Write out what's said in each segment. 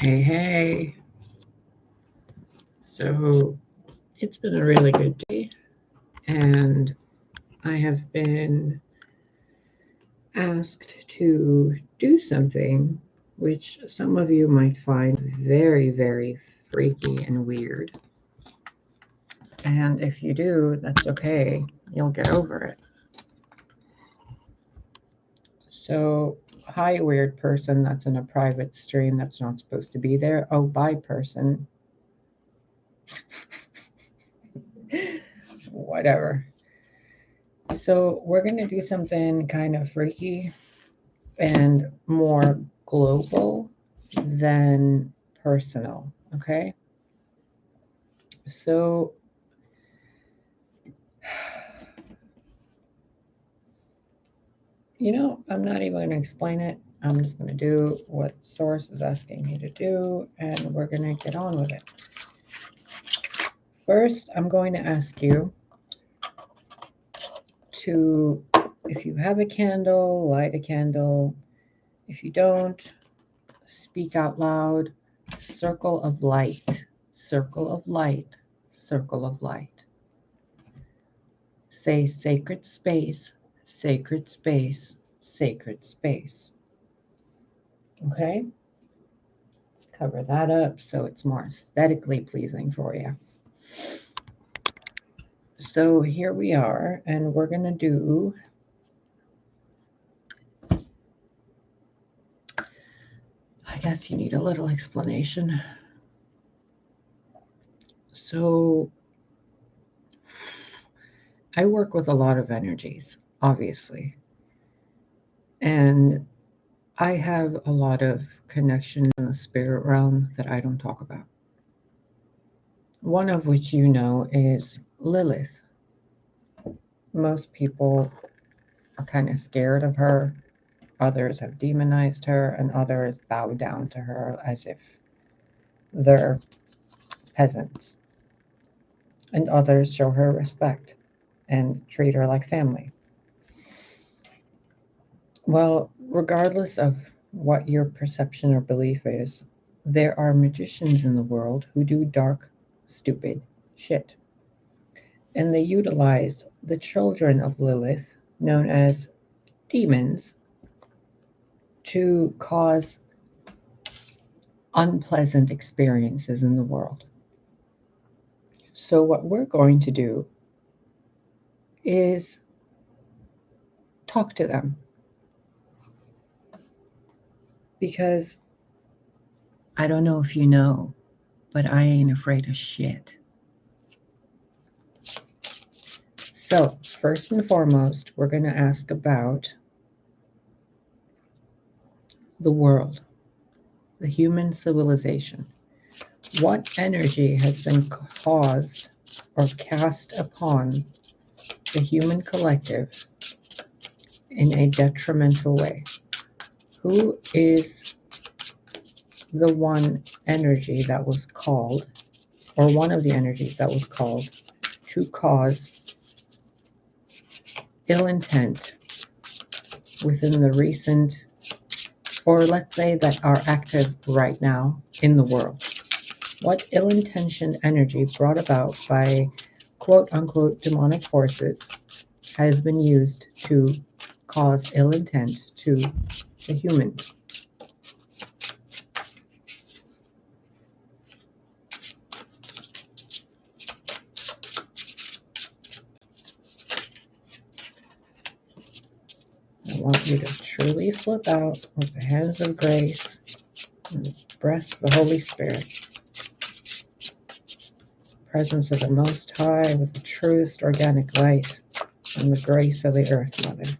Hey, hey. So it's been a really good day, and I have been asked to do something which some of you might find very, very freaky and weird. And if you do, that's okay. You'll get over it. So, hi, weird person that's in a private stream that's not supposed to be there. Oh, bye, person. Whatever. So, we're going to do something kind of freaky and more global than personal. Okay. So, I'm not even going to explain it. I'm just going to do what Source is asking me to do, and we're going to get on with it. First, I'm going to ask you to, if you have a candle, light a candle. If you don't, speak out loud. Circle of light, circle of light, circle of light. Say sacred space, sacred space, sacred space. Okay? Let's cover that up so it's more aesthetically pleasing for you. So here we are, and we're going to do I guess you need a little explanation. So I work with a lot of energies, obviously. And I have a lot of connections in the spirit realm that I don't talk about. One of which is Lilith. Most people are kind of scared of her. Others have demonized her, and others bow down to her as if they're peasants. And others show her respect and treat her like family. Well, regardless of what your perception or belief is, there are magicians in the world who do dark, stupid shit. And they utilize the children of Lilith, known as demons, to cause unpleasant experiences in the world. So, what we're going to do is talk to them because I don't know if you know, but I ain't afraid of shit. So, first and foremost, we're going to ask about the world, the human civilization. What energy has been caused or cast upon the human collective in a detrimental way? Who is the one energy that was called, or one of the energies that was called, to cause ill intent within the recent, or let's say that are active right now in the world? What ill-intentioned energy brought about by quote-unquote demonic forces has been used to cause ill intent to the humans? I want you to truly slip out with the hands of grace and the breath of the Holy Spirit. Presence of the Most High with the truest organic light and the grace of the Earth Mother.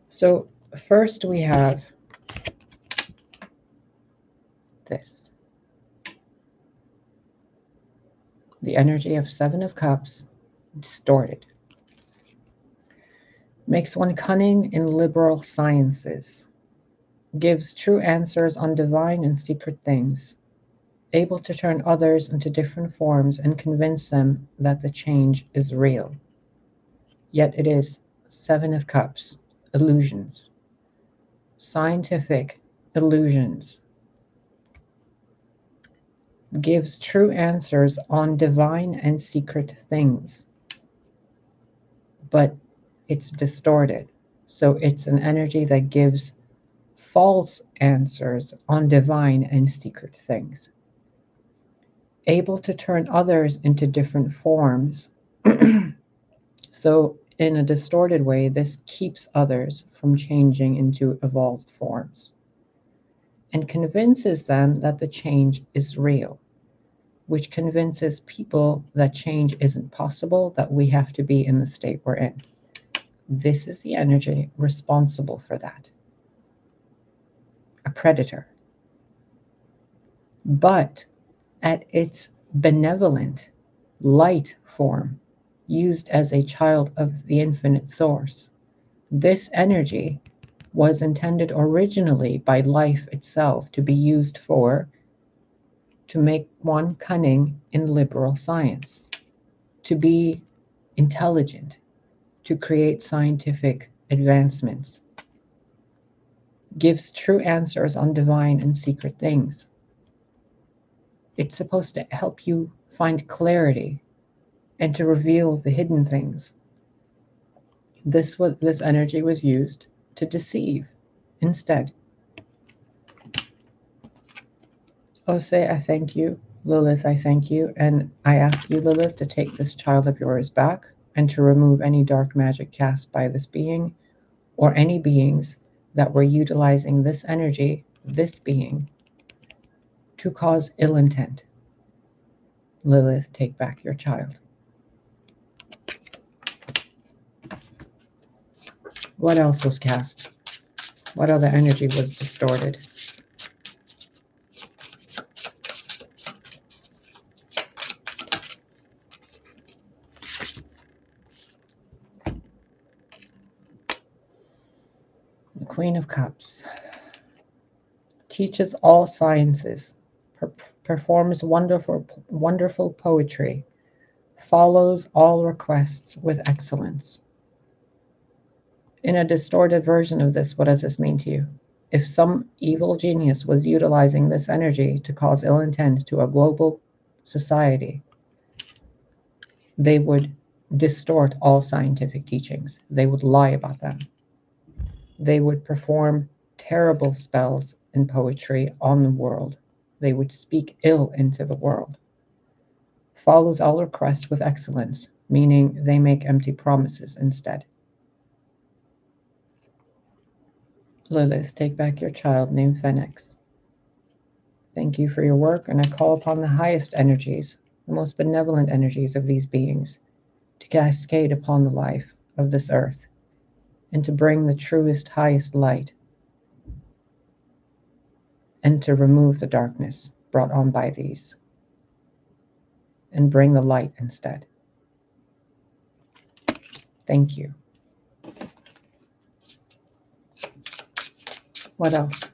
So first we have this. The energy of Seven of Cups distorted. Makes one cunning in liberal sciences. Gives true answers on divine and secret things. Able to turn others into different forms and convince them that the change is real. Yet it is Seven of Cups, illusions. scientific illusions, gives true answers on divine and secret things, but it's distorted. So it's an energy that gives false answers on divine and secret things, able to turn others into different forms. So in a distorted way, this keeps others from changing into evolved forms and convinces them that the change is real, which convinces people that change isn't possible, that we have to be in the state we're in. This is the energy responsible for that. A predator. But at its benevolent, light form, used as a child of the infinite source, this energy was intended originally by life itself to be used to make one cunning in liberal science, to be intelligent, to create scientific advancements, gives true answers on divine and secret things. It's supposed to help you find clarity and to reveal the hidden things. This energy was used to deceive instead. Ose, I thank you. Lilith, I thank you. And I ask you, Lilith, to take this child of yours back and to remove any dark magic cast by this being or any beings that were utilizing this energy, this being, to cause ill intent. Lilith, take back your child. What else was cast? What other energy was distorted? The Queen of Cups teaches all sciences, performs wonderful poetry, follows all requests with excellence. In a distorted version of this, what does this mean to you? If some evil genius was utilizing this energy to cause ill intent to a global society, they would distort all scientific teachings. They would lie about them. They would perform terrible spells and poetry on the world. They would speak ill into the world. Follows all requests with excellence, meaning they make empty promises instead. Lilith, take back your child named Phoenix. Thank you for your work, and I call upon the highest energies, the most benevolent energies of these beings, to cascade upon the life of this earth, and to bring the truest, highest light, and to remove the darkness brought on by these, and bring the light instead. Thank you. What else?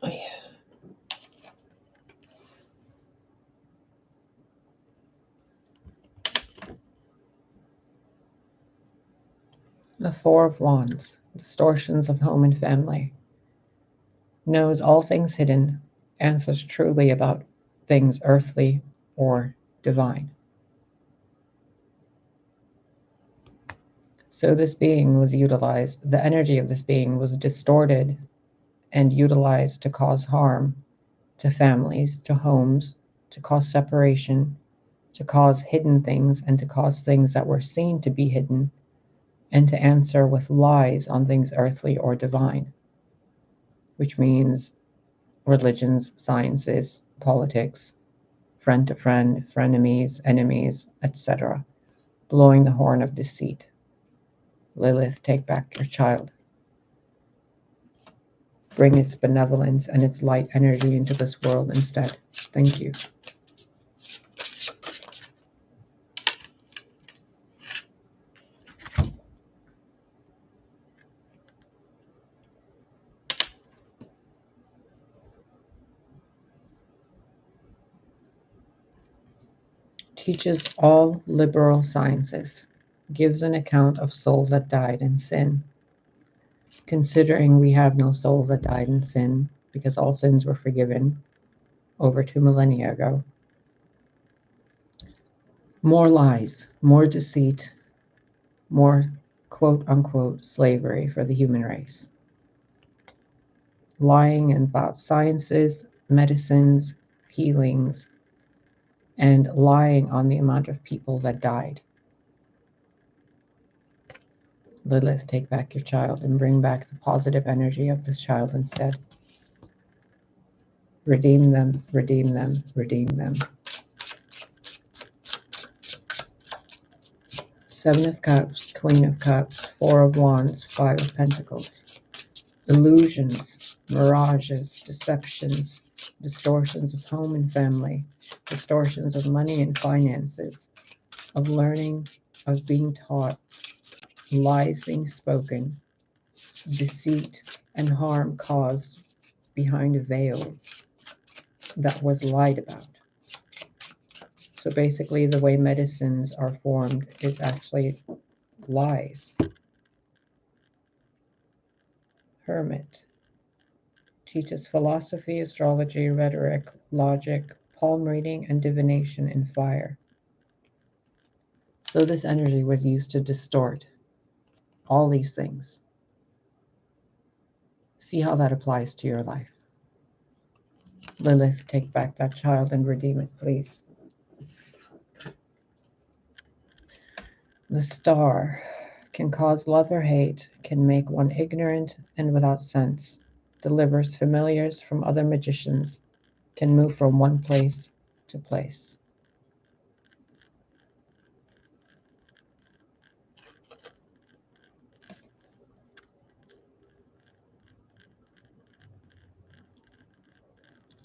Oh, yeah. The Four of Wands, distortions of home and family, knows all things hidden, answers truly about things earthly or divine. So this being was utilized, the energy of this being was distorted and utilized to cause harm to families, to homes, to cause separation, to cause hidden things, and to cause things that were seen to be hidden, and to answer with lies on things earthly or divine, which means religions, sciences, politics, friend to friend, frenemies, enemies, etc., blowing the horn of deceit. Lilith, take back your child. Bring its benevolence and its light energy into this world instead. Thank you. teaches all liberal sciences, gives an account of souls that died in sin. Considering we have no souls that died in sin, because all sins were forgiven over 2 millennia ago. More lies, more deceit, more quote-unquote slavery for the human race. Lying about sciences, medicines, healings, and lying on the amount of people that died. Lilith, take back your child and bring back the positive energy of this child instead. Redeem them, redeem them, redeem them. 7 of Cups, Queen of Cups, 4 of Wands, 5 of Pentacles. Illusions, mirages, deceptions, distortions of home and family, distortions of money and finances, of learning, of being taught, lies being spoken, deceit and harm caused behind veils that was lied about. So basically the way medicines are formed is actually lies. Hermit teaches philosophy, astrology, rhetoric, logic, palm reading, and divination in fire. So this energy was used to distort all these things. See how that applies to your life. Lilith, take back that child and redeem it, please. The Star can cause love or hate, can make one ignorant and without sense, delivers familiars from other magicians, can move from one place to place.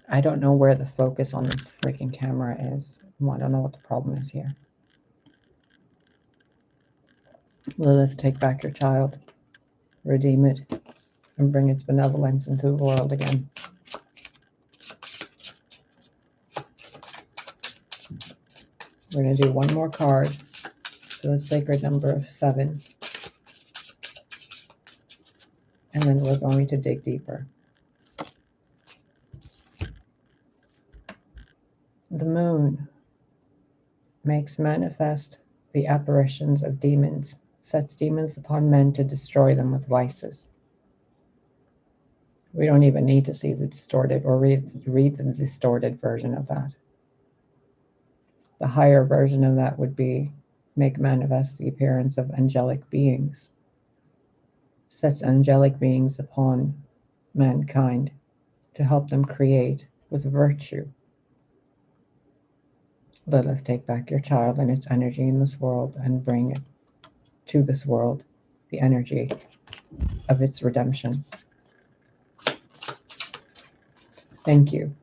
I don't know where the focus on this freaking camera is. I don't know what the problem is here. Lilith, take back your child, redeem it, and bring its benevolence into the world again. We're going to do one more card to the sacred number of 7. And then we're going to dig deeper. The moon makes manifest the apparitions of demons, sets demons upon men to destroy them with vices. We don't even need to see the distorted or read the distorted version of that. The higher version of that would be make manifest the appearance of angelic beings, sets angelic beings upon mankind to help them create with virtue. Lilith, take back your child and its energy in this world and bring it to this world, the energy of its redemption. Thank you.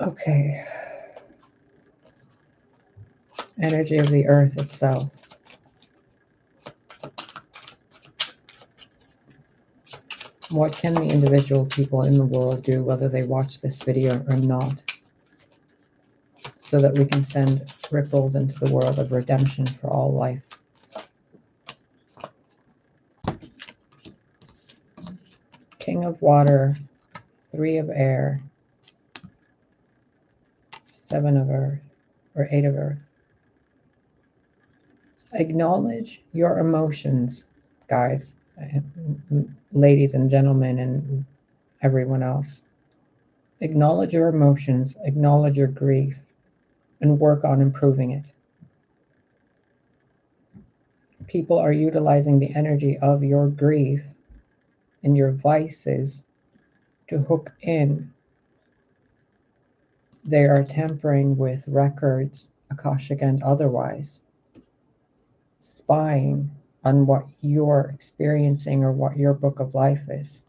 Okay. Energy of the earth itself. What can the individual people in the world do, whether they watch this video or not, so that we can send ripples into the world of redemption for all life? King of water, 3 of air, 7 of earth, or 8 of earth. Acknowledge your emotions, guys, ladies and gentlemen, and everyone else. Acknowledge your emotions, acknowledge your grief, and work on improving it. People are utilizing the energy of your grief and your vices to hook in. They are tampering with records, Akashic and otherwise, spying on what you're experiencing or what your book of life is.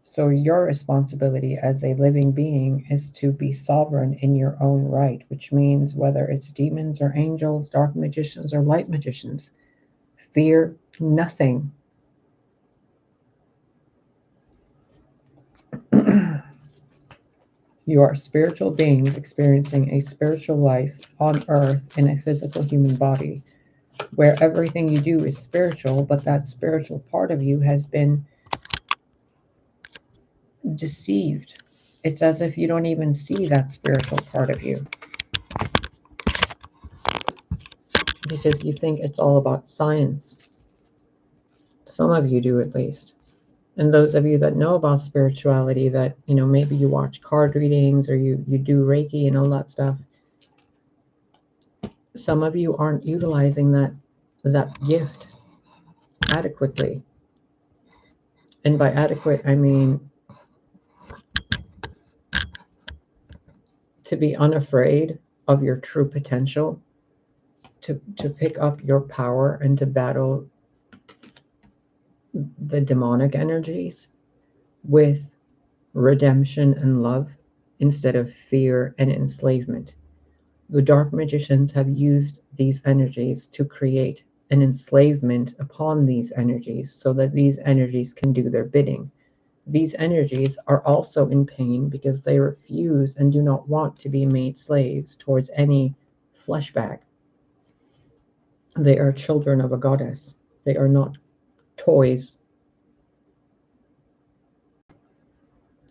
So your responsibility as a living being is to be sovereign in your own right, which means whether it's demons or angels, dark magicians or light magicians, fear nothing. You are spiritual beings experiencing a spiritual life on earth in a physical human body, where everything you do is spiritual, but that spiritual part of you has been deceived. It's as if you don't even see that spiritual part of you because you think it's all about science. Some of you do, at least. And those of you that know about spirituality, that, maybe you watch card readings or you do Reiki and all that stuff, some of you aren't utilizing that gift adequately. And by adequate, I mean to be unafraid of your true potential, to pick up your power and to battle the demonic energies with redemption and love instead of fear and enslavement. The dark magicians have used these energies to create an enslavement upon these energies so that these energies can do their bidding. These energies are also in pain because they refuse and do not want to be made slaves towards any flesh bag. They are children of a goddess. They are not toys.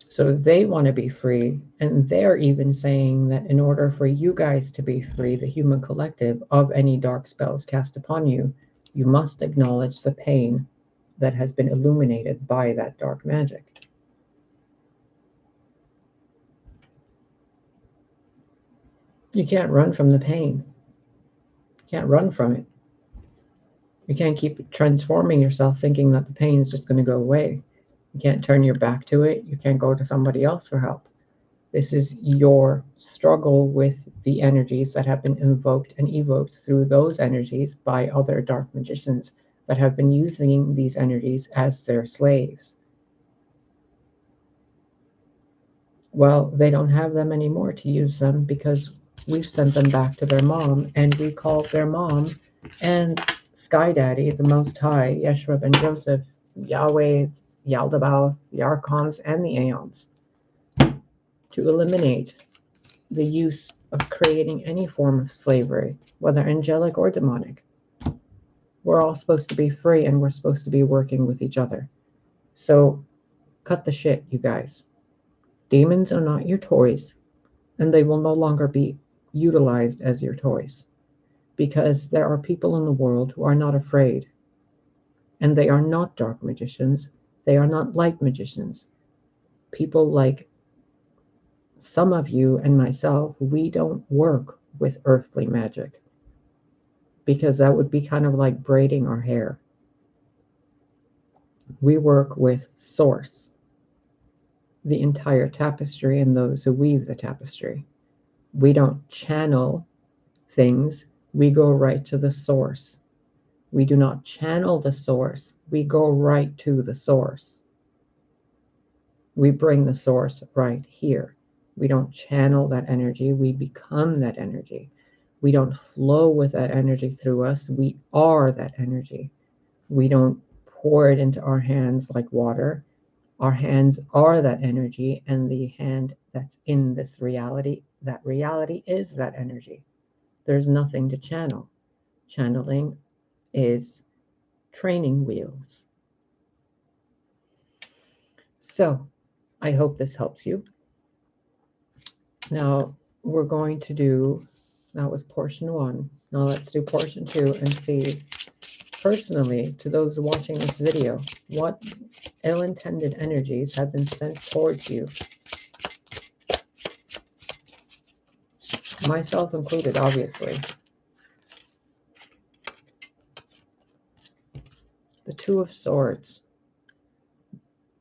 So they want to be free, and they're even saying that in order for you guys to be free, the human collective, of any dark spells cast upon you, you must acknowledge the pain that has been illuminated by that dark magic. You can't run from the pain. You can't run from it. You can't keep transforming yourself thinking that the pain is just going to go away. You can't turn your back to it. You can't go to somebody else for help. This is your struggle with the energies that have been invoked and evoked through those energies by other dark magicians that have been using these energies as their slaves. Well, they don't have them anymore to use them because we've sent them back to their mom, and we called their mom and Sky Daddy, the Most High, Yeshua ben Joseph, Yahweh, Yaldabaoth, the Archons, and the Aeons to eliminate the use of creating any form of slavery, whether angelic or demonic. We're all supposed to be free, and we're supposed to be working with each other. So cut the shit, you guys. Demons are not your toys, and they will no longer be utilized as your toys, because there are people in the world who are not afraid, and they are not dark magicians. They are not light magicians. People like some of you and myself, we don't work with earthly magic, because that would be kind of like braiding our hair. We work with source, the entire tapestry, and those who weave the tapestry. We don't channel things, we go right to the source. We do not channel the source, we go right to the source. We bring the source right here. We don't channel that energy, we become that energy. We don't flow with that energy through us, we are that energy. We don't pour it into our hands like water. Our hands are that energy, and the hand that's in this reality, that reality is that energy. There's nothing to channel. Channeling is training wheels. So I hope this helps you. Now we're going to do, that was portion 1. Now let's do portion 2 and see, personally, to those watching this video, what ill-intended energies have been sent towards you, myself included, obviously. The Two of Swords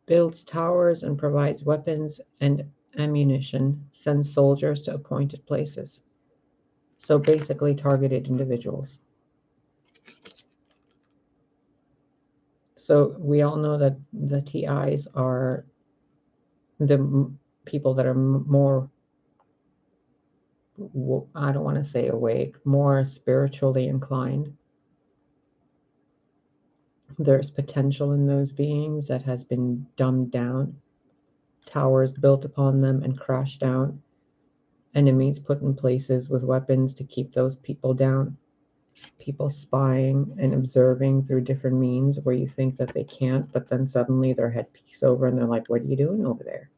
builds towers and provides weapons and ammunition, sends soldiers to appointed places. So basically targeted individuals. So we all know that the TIs are the people that are more, I don't want to say awake, more spiritually inclined. There's potential in those beings that has been dumbed down. towers built upon them and crashed down, enemies put in places with weapons to keep those people down, people spying and observing through different means where you think that they can't, but then suddenly their head peeks over and they're like, what are you doing over there?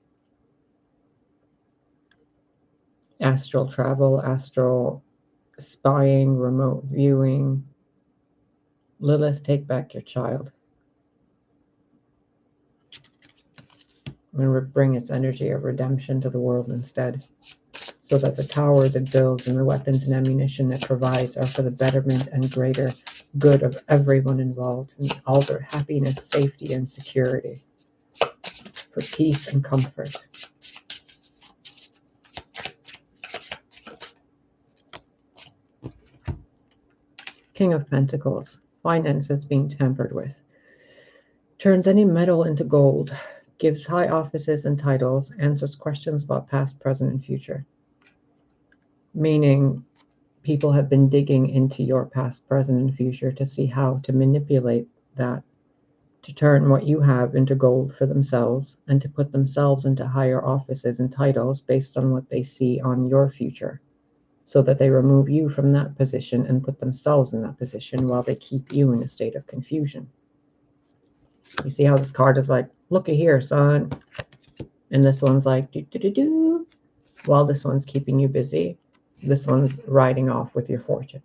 Astral travel, astral spying, remote viewing. Lilith, take back your child. And bring its energy of redemption to the world instead, so that the towers it builds and the weapons and ammunition it provides are for the betterment and greater good of everyone involved, and all their happiness, safety, and security, for peace and comfort. King of Pentacles, finances being tampered with. Turns any metal into gold, gives high offices and titles, answers questions about past, present, and future. Meaning, people have been digging into your past, present, and future to see how to manipulate that, to turn what you have into gold for themselves, and to put themselves into higher offices and titles based on what they see on your future, so that they remove you from that position and put themselves in that position while they keep you in a state of confusion. You see how this card is like, looky here, son. And this one's like, do. While this one's keeping you busy, this one's riding off with your fortune.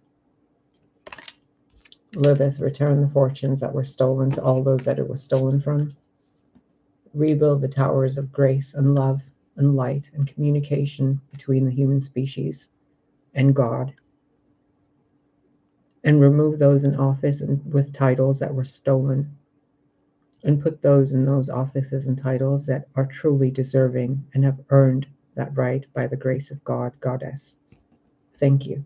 Lilith, return the fortunes that were stolen to all those that it was stolen from. Rebuild the towers of grace and love and light and communication between the human species and God. And remove those in office and with titles that were stolen, and put those in those offices and titles that are truly deserving and have earned that right by the grace of God, Goddess. Thank you.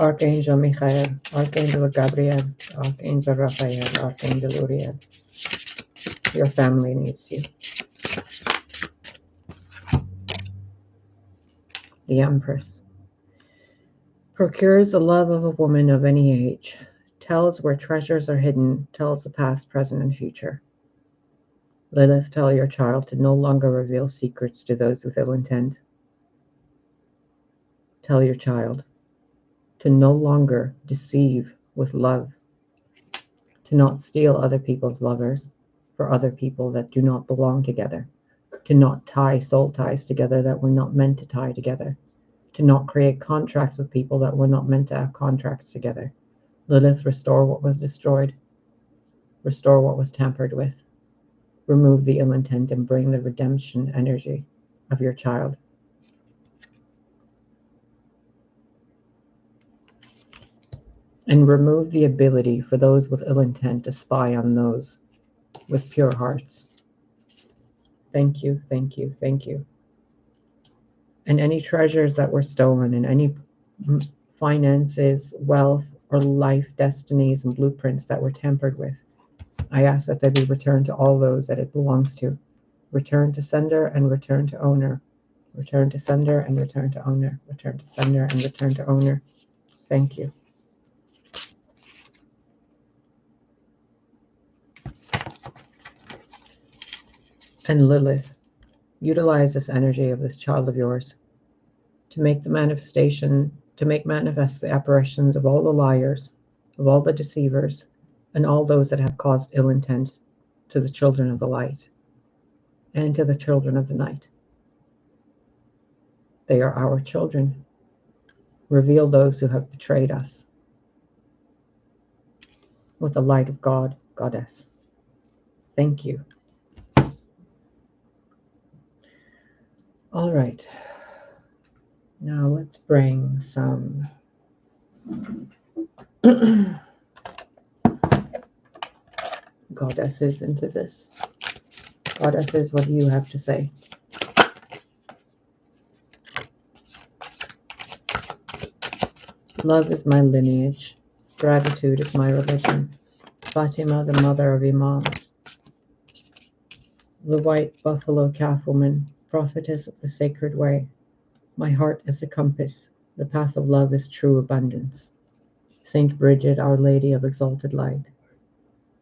Archangel Michael, Archangel Gabriel, Archangel Raphael, Archangel Uriel. Your family needs you. The Empress. Procures the love of a woman of any age. Tells where treasures are hidden. Tells the past, present, and future. Lilith, tell your child to no longer reveal secrets to those with ill intent. Tell your child to no longer deceive with love, to not steal other people's lovers for other people that do not belong together, to not tie soul ties together that were not meant to tie together, to not create contracts with people that were not meant to have contracts together. Lilith, restore what was destroyed, restore what was tampered with, remove the ill intent and bring the redemption energy of your child. And remove the ability for those with ill intent to spy on those with pure hearts. Thank you, thank you, thank you. And any treasures that were stolen, and any finances, wealth, or life destinies and blueprints that were tampered with, I ask that they be returned to all those that it belongs to. Return to sender and return to owner. Return to sender and return to owner. Return to sender and return to owner. Thank you. And Lilith, utilize this energy of this child of yours to make the manifestation, to make manifest the apparitions of all the liars, of all the deceivers, and all those that have caused ill intent to the children of the light and to the children of the night. They are our children. Reveal those who have betrayed us with the light of God, Goddess. Thank you. All right. Now let's bring some goddesses into this. Goddesses, what do you have to say? Love is my lineage. Gratitude is my religion. Fatima, the mother of Imams. The white buffalo calf woman, prophetess of the sacred way. My heart is a compass. The path of love is true abundance. Saint Bridget, Our Lady of Exalted Light.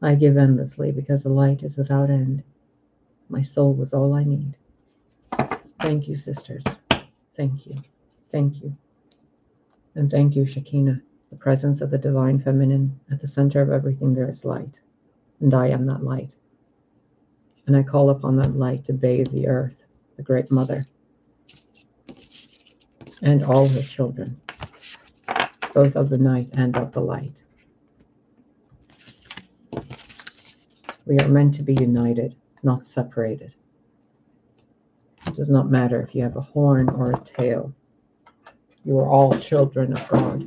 I give endlessly because the light is without end. My soul is all I need. Thank you, sisters. Thank you. Thank you. And thank you, Shekinah, the presence of the divine feminine. At the center of everything there is light, and I am that light. And I call upon that light to bathe the earth, the great mother, and all her children, both of the night and of the light. We are meant to be united, not separated. It does not matter if you have a horn or a tail. You are all children of God.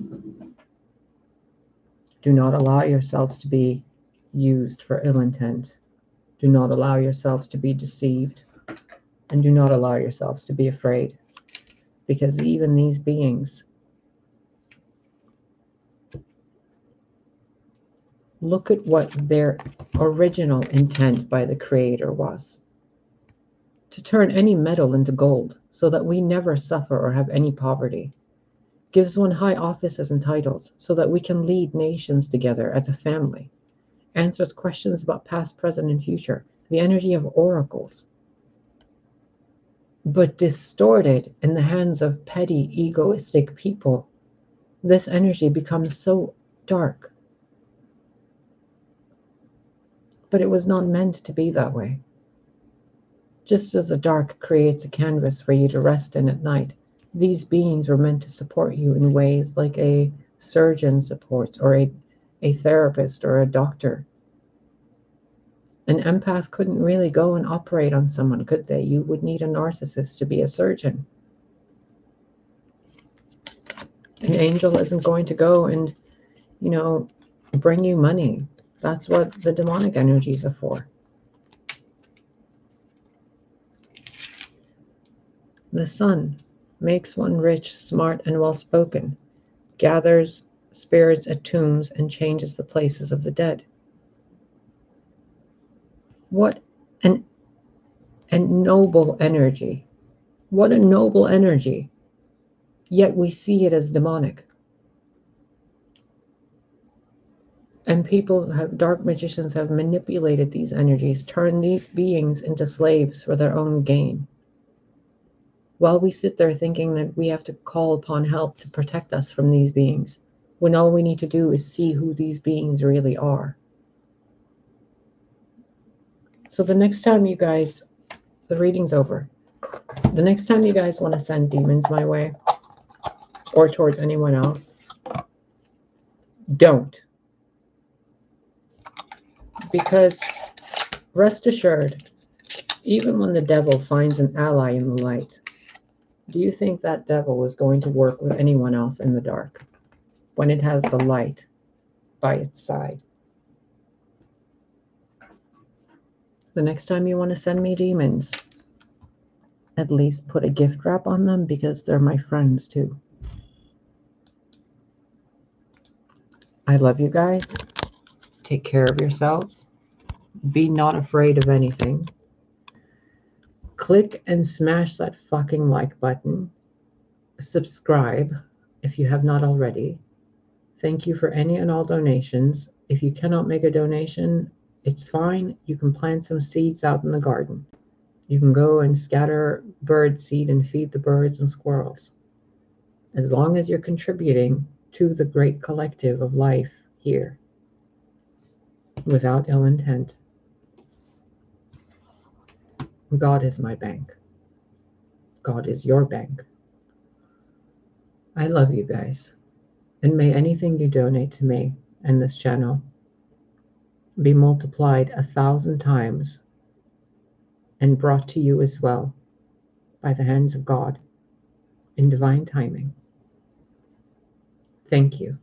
Do not allow yourselves to be used for ill intent. Do not allow yourselves to be deceived. And do not allow yourselves to be afraid. Because even these beings, look at what their original intent by the Creator was. To turn any metal into gold so that we never suffer or have any poverty. Gives one high offices and titles so that we can lead nations together as a family. Answers questions about past, present, and future. The energy of oracles. But distorted in the hands of petty, egoistic people, this energy becomes so dark. But it was not meant to be that way. Just as the dark creates a canvas for you to rest in at night, these beings were meant to support you in ways like a surgeon supports, or a therapist or a doctor. An empath couldn't really go and operate on someone, could they? You would need a narcissist to be a surgeon. An angel isn't going to go and, bring you money. That's what the demonic energies are for. The sun makes one rich, smart, and well-spoken, gathers spirits at tombs, and changes the places of the dead. What an noble energy. What a noble energy. Yet we see it as demonic. And dark magicians have manipulated these energies, turned these beings into slaves for their own gain. While we sit there thinking that we have to call upon help to protect us from these beings, when all we need to do is see who these beings really are. So the next time you guys, the reading's over. The next time you guys want to send demons my way, or towards anyone else, don't. Because rest assured, even when the devil finds an ally in the light, do you think that devil is going to work with anyone else in the dark when it has the light by its side? The next time you want to send me demons, at least put a gift wrap on them, because they're my friends too. I love you guys. Take care of yourselves. Be not afraid of anything. Click and smash that fucking like button. Subscribe if you have not already. Thank you for any and all donations. If you cannot make a donation, it's fine. You can plant some seeds out in the garden. You can go and scatter bird seed and feed the birds and squirrels. As long as you're contributing to the great collective of life here, without ill intent. God is my bank. God is your bank. I love you guys. And may anything you donate to me and this channel be multiplied 1,000 times and brought to you as well by the hands of God in divine timing. Thank you.